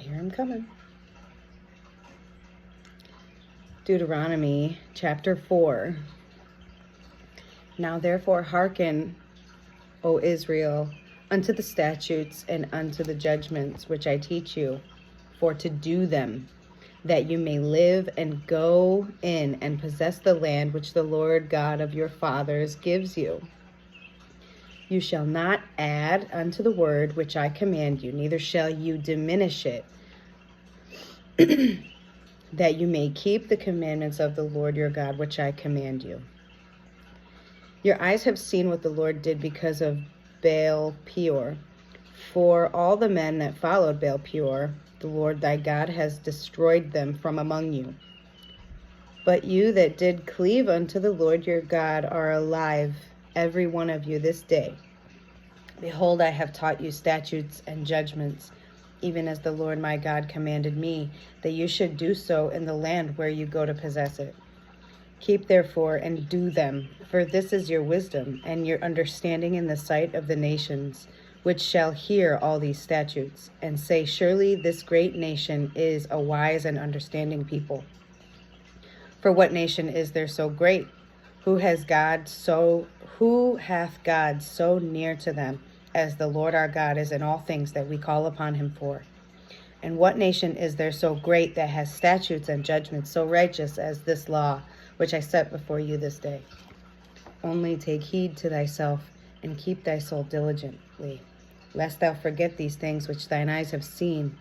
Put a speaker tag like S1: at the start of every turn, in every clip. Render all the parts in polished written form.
S1: Here I'm coming. Deuteronomy chapter 4. Now therefore hearken, O Israel, unto the statutes and unto the judgments which I teach you, for to do them, that you may live and go in and possess the land which the Lord God of your fathers gives you. You shall not add unto the word which I command you, neither shall you diminish it, that you may keep the commandments of the Lord your God, which I command you. Your eyes have seen what the Lord did because of Baal Peor. For all the men that followed Baal Peor, the Lord thy God has destroyed them from among you. But you that did cleave unto the Lord your God are alive, every one of you this day. Behold, I have taught you statutes and judgments, even as the Lord my God commanded me, that you should do so in the land where you go to possess it. Keep therefore and do them, for this is your wisdom and your understanding in the sight of the nations, which shall hear all these statutes, and say, surely this great nation is a wise and understanding people. For what nation is there so great? Who hath God so near to them, as the Lord our God is in all things that we call upon him for? And what nation is there so great that has statutes and judgments so righteous as this law, which I set before you this day? Only take heed to thyself, and keep thy soul diligently, lest thou forget these things which thine eyes have seen,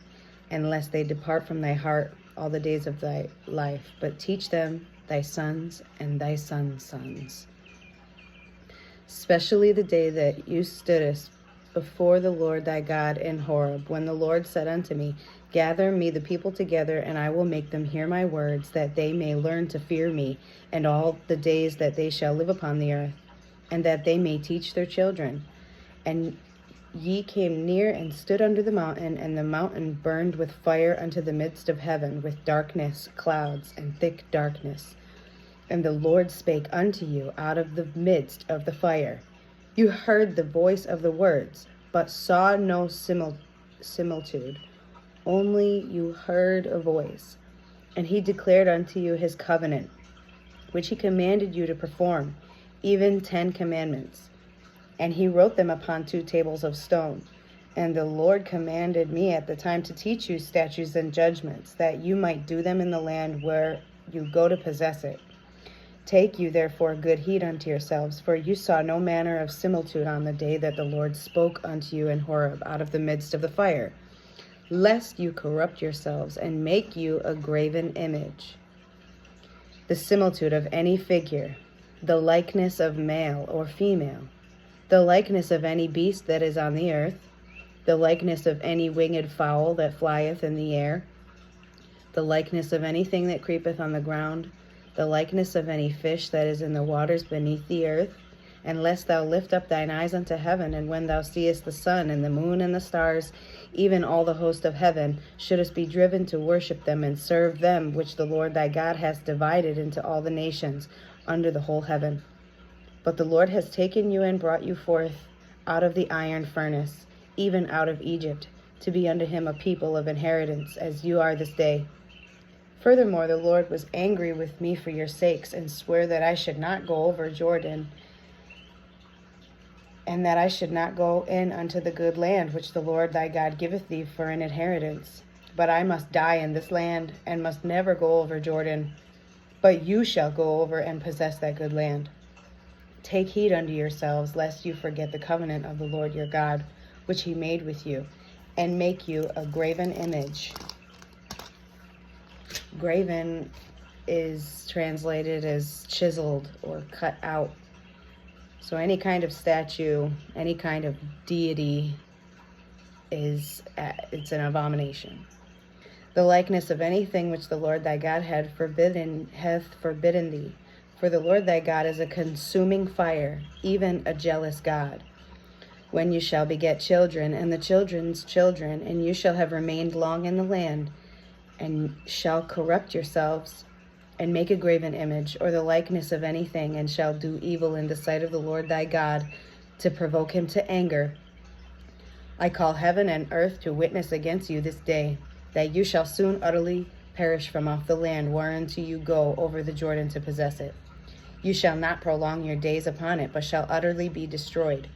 S1: and lest they depart from thy heart all the days of thy life, but teach them thy sons and thy sons' sons. Especially the day that you stoodest before the Lord thy God in Horeb, when the Lord said unto me, gather me the people together, and I will make them hear my words, that they may learn to fear me, and all the days that they shall live upon the earth, and that they may teach their children. And ye came near and stood under the mountain, and the mountain burned with fire unto the midst of heaven, with darkness, clouds, and thick darkness. And the Lord spake unto you out of the midst of the fire. You heard the voice of the words, but saw no similitude. Only you heard a voice. And he declared unto you his covenant, which he commanded you to perform, even 10 commandments. And he wrote them upon 2 tables of stone. And the Lord commanded me at the time to teach you statutes and judgments, that you might do them in the land where you go to possess it. Take you therefore good heed unto yourselves, for you saw no manner of similitude on the day that the Lord spoke unto you in Horeb out of the midst of the fire, lest you corrupt yourselves and make you a graven image, the similitude of any figure, the likeness of male or female, the likeness of any beast that is on the earth, the likeness of any winged fowl that flieth in the air, the likeness of anything that creepeth on the ground, the likeness of any fish that is in the waters beneath the earth. And lest thou lift up thine eyes unto heaven, and when thou seest the sun and the moon and the stars, even all the host of heaven, shouldest be driven to worship them and serve them, which the Lord thy God hath divided into all the nations under the whole heaven. But the Lord has taken you and brought you forth out of the iron furnace, even out of Egypt, to be unto him a people of inheritance, as you are this day. Furthermore, the Lord was angry with me for your sakes, and sware that I should not go over Jordan, and that I should not go in unto the good land which the Lord thy God giveth thee for an inheritance. But I must die in this land, and must never go over Jordan. But you shall go over and possess that good land. Take heed unto yourselves, lest you forget the covenant of the Lord your God, which he made with you, and make you a graven image. Graven is translated as chiseled or cut out. So any kind of statue, any kind of deity it's an abomination. The likeness of anything which the Lord thy God hath forbidden thee. For the Lord thy God is a consuming fire, even a jealous God. When you shall beget children, and the children's children, and you shall have remained long in the land, and shall corrupt yourselves, and make a graven image, or the likeness of anything, and shall do evil in the sight of the Lord thy God, to provoke him to anger, I call heaven and earth to witness against you this day, that you shall soon utterly perish from off the land whereunto you go over the Jordan to possess it. You shall not prolong your days upon it, but shall utterly be destroyed.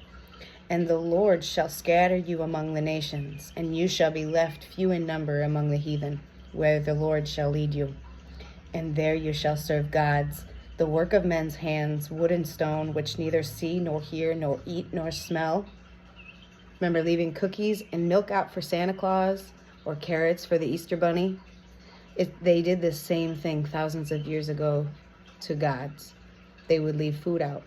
S1: And the Lord shall scatter you among the nations, and you shall be left few in number among the heathen, where the Lord shall lead you. And there you shall serve gods, the work of men's hands, wood and stone, which neither see nor hear nor eat nor smell. Remember leaving cookies and milk out for Santa Claus or carrots for the Easter Bunny? They did the same thing thousands of years ago to gods. They would leave food out.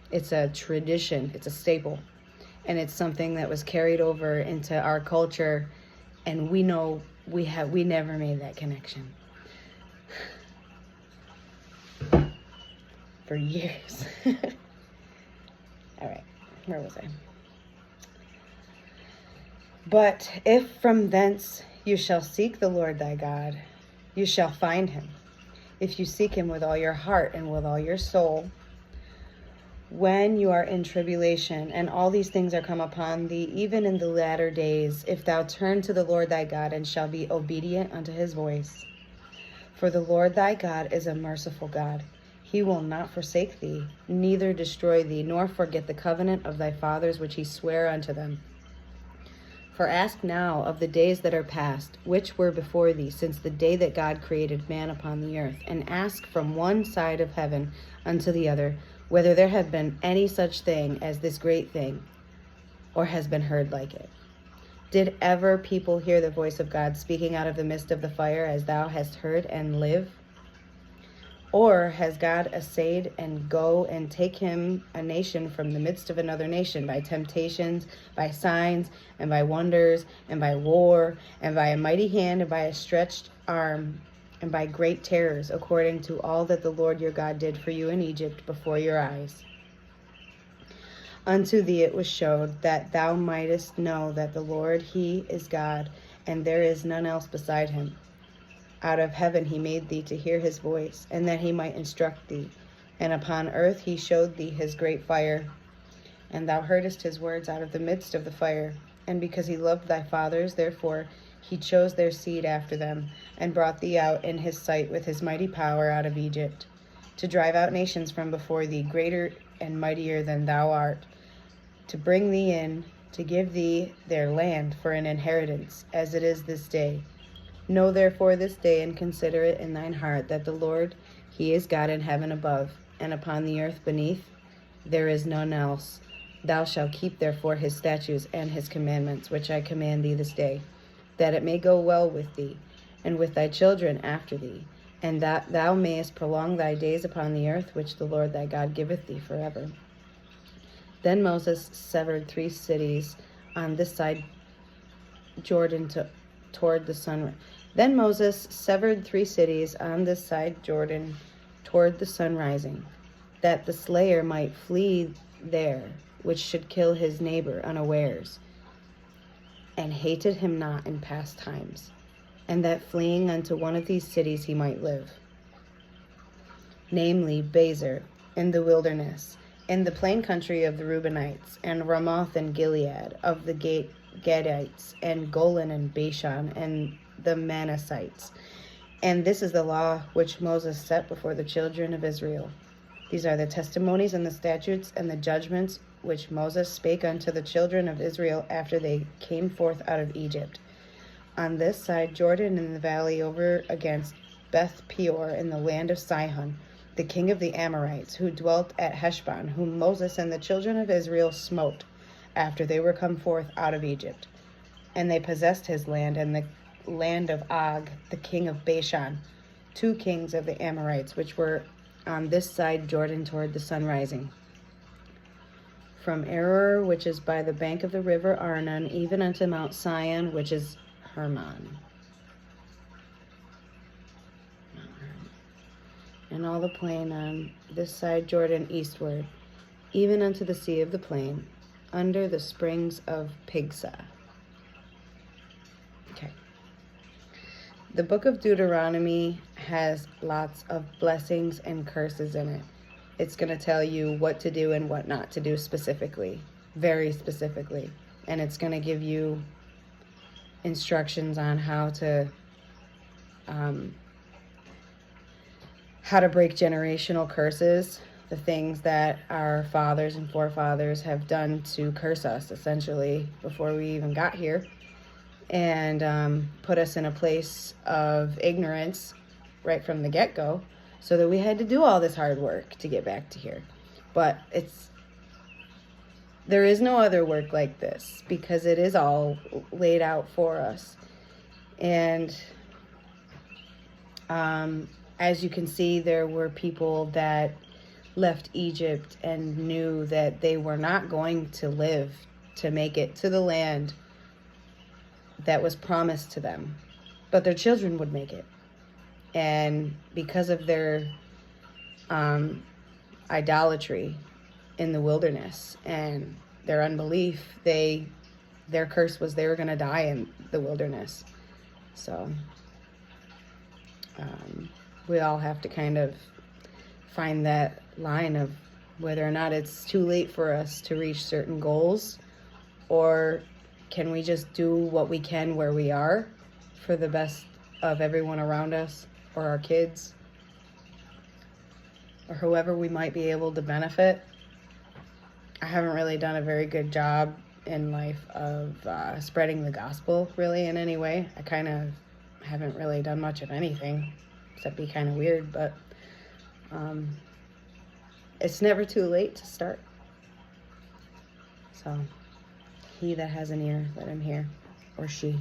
S1: It's a tradition. It's a staple. And it's something that was carried over into our culture, and we know we never made that connection. For years. All right, where was I? But if from thence you shall seek the Lord thy God, you shall find him, if you seek him with all your heart and with all your soul. When you are in tribulation, and all these things are come upon thee, even in the latter days, if thou turn to the Lord thy God, and shall be obedient unto his voice. For the Lord thy God is a merciful God. He will not forsake thee, neither destroy thee, nor forget the covenant of thy fathers which he sware unto them. For ask now of the days that are past, which were before thee, since the day that God created man upon the earth, and ask from one side of heaven unto the other, whether there have been any such thing as this great thing, or has been heard like it. Did ever people hear the voice of God speaking out of the midst of the fire, as thou hast heard, and live? Or has God essayed and go and take him a nation from the midst of another nation by temptations, by signs, and by wonders, and by war, and by a mighty hand, and by a stretched arm, and by great terrors, according to all that the Lord your God did for you in Egypt before your eyes? Unto thee it was showed, that thou mightest know that the Lord, he is God, and there is none else beside him. Out of heaven he made thee to hear his voice, and that he might instruct thee. And upon earth he showed thee his great fire, and thou heardest his words out of the midst of the fire. And because he loved thy fathers, therefore he chose their seed after them, and brought thee out in his sight with his mighty power out of Egypt, to drive out nations from before thee, greater and mightier than thou art, to bring thee in, to give thee their land for an inheritance, as it is this day. Know therefore this day, and consider it in thine heart, that the Lord, he is God in heaven above, and upon the earth beneath. There is none else. Thou shalt keep therefore his statutes and his commandments, which I command thee this day, that it may go well with thee, and with thy children after thee, and that thou mayest prolong thy days upon the earth, which the Lord thy God giveth thee forever. Then Moses severed 3 cities on this side Jordan toward the sunrise. Then Moses severed 3 cities on this side Jordan toward the sun rising, that the slayer might flee there, which should kill his neighbor unawares, and hated him not in past times, and that fleeing unto one of these cities he might live, namely Bezer in the wilderness, in the plain country of the Reubenites, and Ramoth and Gilead, of the Gadites, and Golan and Bashan, and the Manassites. And this is the law which Moses set before the children of Israel. These are the testimonies and the statutes and the judgments which Moses spake unto the children of Israel after they came forth out of Egypt. On this side Jordan, in the valley over against Beth Peor, in the land of Sihon, the king of the Amorites, who dwelt at Heshbon, whom Moses and the children of Israel smote after they were come forth out of Egypt. And they possessed his land, and the land of Og, the king of Bashan, 2 kings of the Amorites, which were on this side Jordan toward the sun rising. From Aroer, which is by the bank of the river Arnon, even unto Mount Sion, which is Hermon. And all the plain on this side Jordan eastward, even unto the sea of the plain, under the springs of Pisgah. Okay. The book of Deuteronomy has lots of blessings and curses in it. It's going to tell you what to do and what not to do specifically, very specifically. And it's going to give you instructions on how to how to break generational curses, the things that our fathers and forefathers have done to curse us, essentially, before we even got here, and put us in a place of ignorance right from the get-go, so that we had to do all this hard work to get back to here. But there is no other work like this, because it is all laid out for us. And as you can see, there were people that left Egypt and knew that they were not going to live to make it to the land that was promised to them, but their children would make it. And because of their idolatry in the wilderness and their unbelief, their curse was they were going to die in the wilderness. So we all have to kind of find that line of whether or not it's too late for us to reach certain goals, or can we just do what we can where we are for the best of everyone around us, or our kids, or whoever we might be able to benefit. I haven't really done a very good job in life of spreading the gospel really in any way. I kind of haven't really done much of anything except be kind of weird, but it's never too late to start. So he that has an ear, let him hear, or she.